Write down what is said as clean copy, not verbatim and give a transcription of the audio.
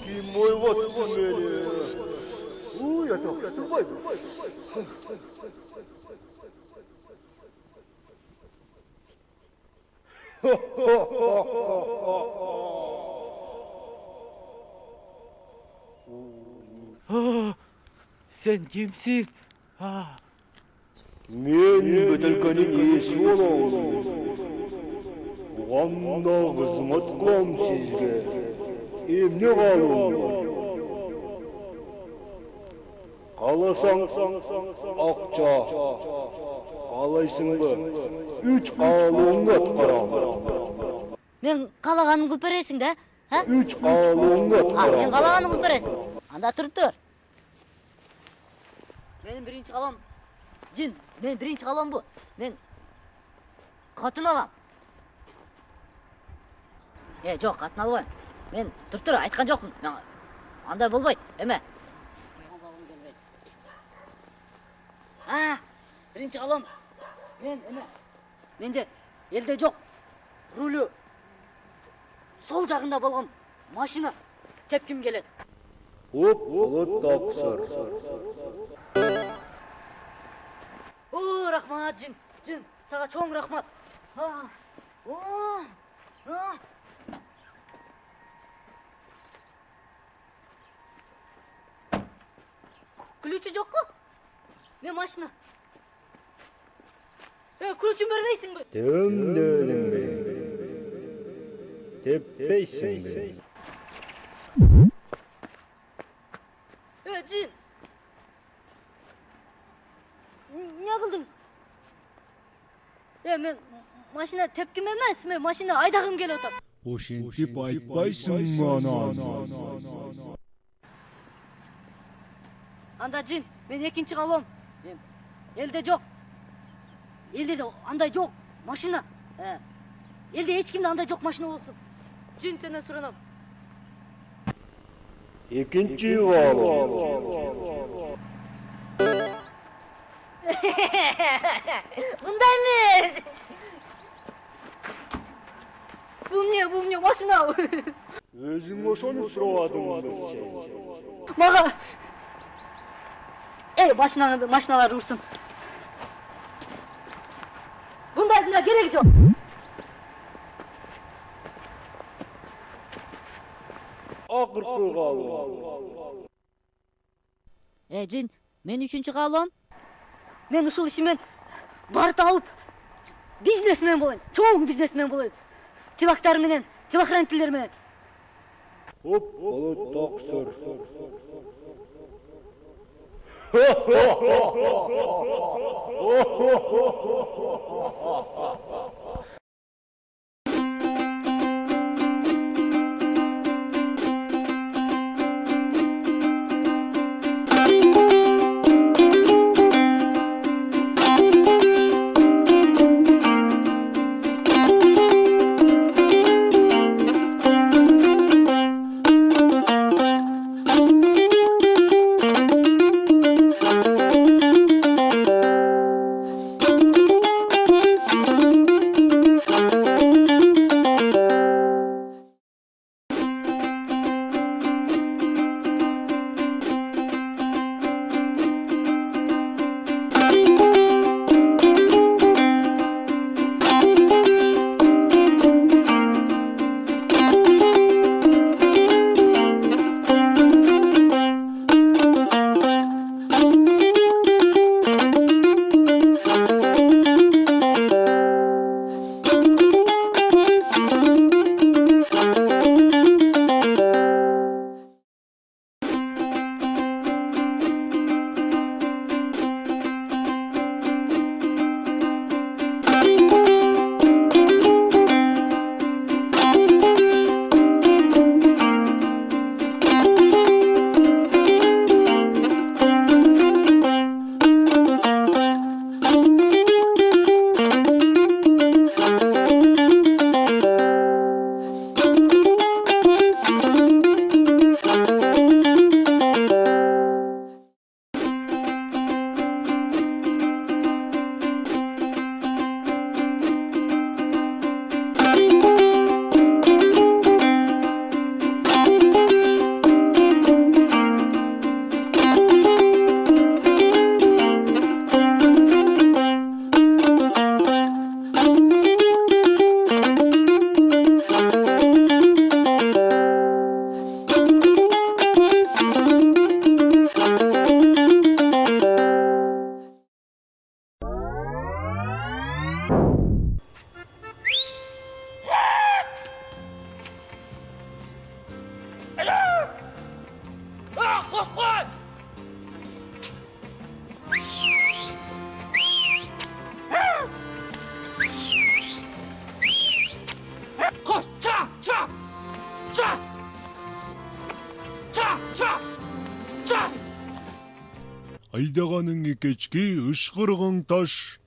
Kim oyvattın beni? Yatak üstürmaydı. Sen kimsin? Men Bötөлкөнүн ээси болом. Кандай кызмат кылам сизге? Эмне калым? Кааласаң акча. Каалайсыңбы? 3 каалооңду аткарам. Мен каалаганын кылып бересиң да? 3 каалооңду аткарам. Мен каалаганын кылып бересиң. Анда туруп тур. Менин биринчи каалоом Жин, мен биринчи каалоом бу. Мен катын алам. Жок, катын албайм. Мен туруп айткан жокмун. Андай болбойт. Эме. Биринчи каалоом мен менде элде жок. Рулю сол жагында болгон машина тепким келет. Болот таксыр. Рахмат, Жин, сага чоң рахмат. Ключу жокку? Мен машина. Ключун бербейсиңби? Дөмдөлүңбү? Теппейсиңби? Жин. Не кылдың? Мен машина тепким эмес, мен машина айдагым келип атат. Ошентип айтпайсың анан. Анда Жин, мен экинчи каалоом. Элде жок. Элде андай жок машина. Элде эч кимде андай жок машина болсун. Жин, сенден суранам. Экинчи каалоом. Мындай эмес. Бул эмне машина? Өзүң ошону сурабадыңбы? Мага машиналар урсун. Бундайдын кереги жок. Акыркы каалоом. Жин, мен үчүнчү каалоом. Мен ушул ишимен барып алып бизнесмен болоюн, чоң бизнесмен болоюн. Тилактар менен, тилохранительдер менен. Болот таксыр. Айдағаның кечки ышқырғың таш.